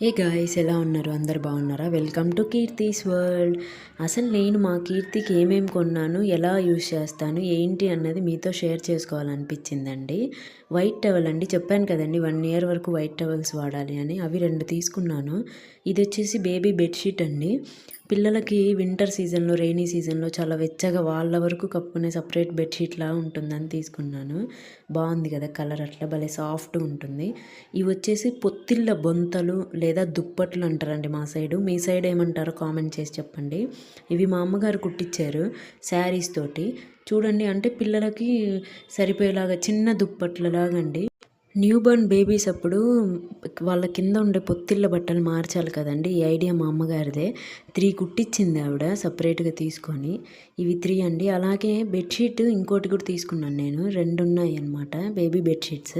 ఏ guys ఎలా ఉన్నారు? అందరు బాగున్నారా? Welcome to Keerthi's world. అసలు నేను మా కీర్తికి ఏమేమి కొన్నాను, ఎలా యూస్ చేస్తాను, ఏంటి అన్నది మీతో షేర్ చేసుకోవాలనిపించిందండి. వైట్ టవల్ అండి, చెప్పాను కదండి 1 ఇయర్ వరకు వైట్ టవల్స్ వాడాలి అని. అవి 2 తీసుకున్నాను. ఇది వచ్చేసి బేబీ బెడ్షీట్ అండి. పిల్లలకి వింటర్ సీజన్లో, రెయినీ సీజన్లో చాలా వెచ్చగా వాళ్ళ వరకు కప్పుకునే సపరేట్ బెడ్షీట్లా ఉంటుందని తీసుకున్నాను. బాగుంది కదా కలర్, అట్లా భలే సాఫ్ట్ ఉంటుంది. ఇవి వచ్చేసి పొత్తిళ్ళ బొంతలు లేదా దుప్పట్లు అంటారండి మా సైడు. మీ సైడ్ ఏమంటారో కామెంట్ చేసి చెప్పండి. ఇవి మా అమ్మగారు కుట్టించారు శారీస్ తోటి. చూడండి, అంటే పిల్లలకి సరిపోయేలాగా చిన్న దుప్పట్లలాగండి. న్యూ బోర్న్ బేబీస్ అప్పుడు వాళ్ళ కింద ఉండే పొత్తిళ్ళ బట్టలు మార్చాలి కదండి. ఈ ఐడియా మా అమ్మగారిదే. 3 కుట్టించింది ఆవిడ సపరేట్గా తీసుకొని. ఇవి 3 అండి. అలాగే బెడ్షీట్ ఇంకోటి కూడా తీసుకున్నాను నేను. 2 ఉన్నాయి అన్నమాట బేబీ బెడ్షీట్స్.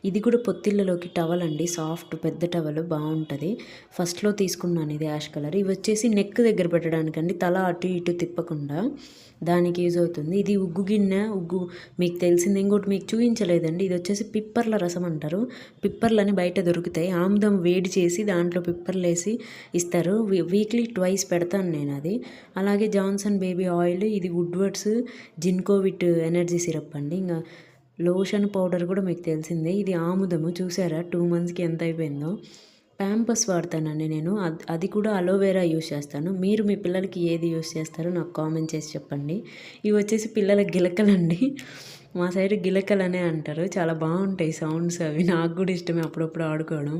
ఇది కూడా పొత్తిళ్ళలోకి టవల్ అండి, సాఫ్ట్ పెద్ద టవల్ బాగుంటుంది. ఫస్ట్లో తీసుకున్నాను ఇది యాష్ కలర్. ఇవి వచ్చేసి నెక్ దగ్గర పెట్టడానికండి, తల అటు ఇటు తిప్పకుండా దానికి యూజ్ అవుతుంది. ఇది ఉగ్గు గిన్నె, ఉగ్గు మీకు తెలిసింది. ఇంకోటి మీకు చూపించలేదండి, ఇది వచ్చేసి పిప్పర్ల రసం అంటారు. పిప్పర్లని బయట దొరుకుతాయి. ఆముదం వేడి చేసి దాంట్లో పిప్పర్లు వేసి ఇస్తారు. వీక్లీ 2 పెడతాను నేను అది. అలాగే జాన్సన్ బేబీ ఆయిల్, ఇది వుడ్వర్డ్స్ జిన్కోవిట్ ఎనర్జీ సిరప్ అండి. ఇంకా లోషన్ పౌడర్ కూడా మీకు తెలిసిందే. ఇది ఆముదము, చూసారా 2 మంత్స్కి ఎంత అయిపోయిందో. ప్యాంపర్స్ వాడతానండి నేను. అది కూడా అలోవెరా యూస్ చేస్తాను. మీరు మీ పిల్లలకి ఏది యూస్ చేస్తారో నాకు కామెంట్ చేసి చెప్పండి. ఇవి వచ్చేసి పిల్లల గిలకలండి. మా సైడ్ గిలకలనే అంటారు. చాలా బాగుంటాయి సౌండ్స్ అవి. నాకు కూడా ఇష్టమే అప్పుడప్పుడు ఆడుకోవడం.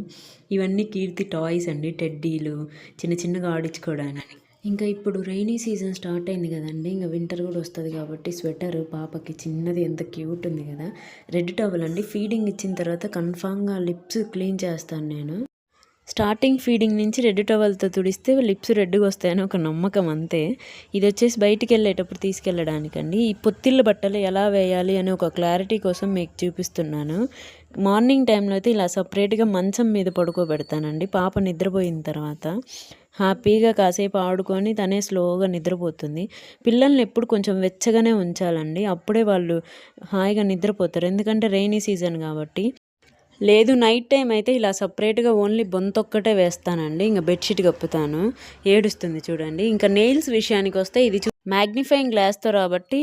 ఇవన్నీ కీర్తి టాయ్స్ అండి, టెడ్డీలు చిన్న చిన్నగా ఆడించుకోవడానికి. ఇంకా ఇప్పుడు రైనీ సీజన్ స్టార్ట్ అయింది కదండి. ఇంకా వింటర్ కూడా వస్తుంది కాబట్టి స్వెటర్ పాపకి చిన్నది ఎంత క్యూట్ ఉంది కదా. రెడ్ టవల్ అండి. ఫీడింగ్ ఇచ్చిన తర్వాత కన్ఫామ్గా లిప్స్ క్లీన్ చేస్తాను నేను. స్టార్టింగ్ ఫీడింగ్ నుంచి రెడ్ టవల్తో తుడిస్తే లిప్స్ రెడ్గా వస్తాయని ఒక నమ్మకం అంతే. ఇది వచ్చేసి బయటికి వెళ్ళేటప్పుడు తీసుకెళ్ళడానికండి. ఈ పొత్తిళ్ళ బట్టలు ఎలా వేయాలి అని ఒక క్లారిటీ కోసం మీకు చూపిస్తున్నాను. మార్నింగ్ టైంలో అయితే ఇలా సపరేట్గా మంచం మీద పడుకోబెడతానండి. పాప నిద్రపోయిన తర్వాత హ్యాపీగా కాసేపు ఆడుకొని తనే స్లోగా నిద్రపోతుంది. పిల్లల్ని ఎప్పుడు కొంచెం వెచ్చగానే ఉంచాలండి, అప్పుడే వాళ్ళు హాయిగా నిద్రపోతారు. ఎందుకంటే రెయినీ సీజన్ కాబట్టి. లేదు, నైట్ టైం అయితే ఇలా సపరేట్గా ఓన్లీ బొంతొక్కటే వేస్తానండి. ఇంకా బెడ్షీట్ కప్పుతాను. ఏడుస్తుంది చూడండి. ఇంకా నెయిల్స్ విషయానికి వస్తే ఇది మ్యాగ్నిఫైయింగ్ గ్లాస్తో కాబట్టి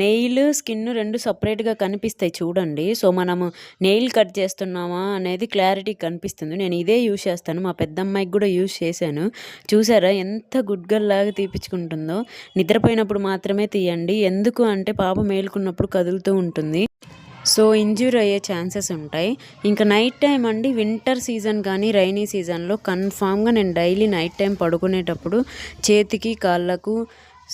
నెయిల్ స్కిన్ 2 సపరేట్గా కనిపిస్తాయి చూడండి. సో మనము నెయిల్ కట్ చేస్తున్నామా అనేది క్లారిటీ కనిపిస్తుంది. నేను ఇదే యూజ్ చేస్తాను. మా పెద్దమ్మాయికి కూడా యూజ్ చేశాను. చూసారా ఎంత గుడ్ గర్ల్ లాగా తీపించుకుంటుందో. నిద్రపోయినప్పుడు మాత్రమే తీయండి. ఎందుకు అంటే పాప మేలుకున్నప్పుడు కదులుతూ ఉంటుంది, సో ఇంజ్యూర్ అయ్యే ఛాన్సెస్ ఉంటాయి. ఇంకా నైట్ టైం అండి, వింటర్ సీజన్ కానీ రైనీ సీజన్లో కన్ఫామ్గా నేను డైలీ నైట్ టైం పడుకునేటప్పుడు చేతికి కాళ్ళకు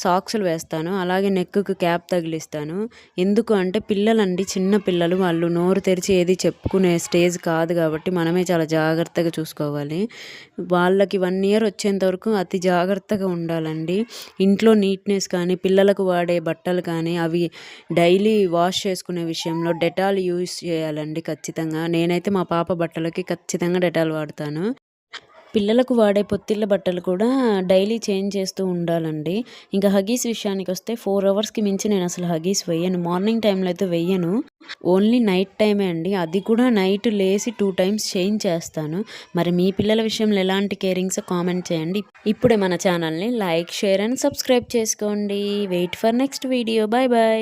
సాక్సులు వేస్తాను. అలాగే నెక్కు క్యాప్ తగిలిస్తాను. ఎందుకు అంటే పిల్లలండి, చిన్న పిల్లలు, వాళ్ళు నోరు తెరిచి ఏది చెప్పుకునే స్టేజ్ కాదు కాబట్టి మనమే చాలా జాగ్రత్తగా చూసుకోవాలి. వాళ్ళకి 1 ఇయర్ వచ్చేంత వరకు అతి జాగ్రత్తగా ఉండాలండి. ఇంట్లో నీట్నెస్ కానీ, పిల్లలకు వాడే బట్టలు కానీ అవి డైలీ వాష్ చేసుకునే విషయంలో డెటాల్ యూస్ చేయాలండి ఖచ్చితంగా. నేనైతే మా పాప బట్టలకి ఖచ్చితంగా డెటాల్ వాడతాను. పిల్లలకు వాడే పొత్తిళ్ళ బట్టలు కూడా డైలీ చేంజ్ చేస్తూ ఉండాలండి. ఇంకా హగీస్ విషయానికి వస్తే 4 అవర్స్కి మించి నేను అసలు హగీస్ వెయ్యను. మార్నింగ్ టైంలో అయితే వెయ్యను, ఓన్లీ నైట్ టైమే అండి. అది కూడా నైట్ లేసి 2 టైమ్స్ చేంజ్ చేస్తాను. మరి మీ పిల్లల విషయంలో ఎలాంటి కేరింగ్స్ కామెంట్ చేయండి. ఇప్పుడే మన ఛానల్ని లైక్, షేర్ అండ్ సబ్స్క్రైబ్ చేసుకోండి. Wait for next video. Bye bye.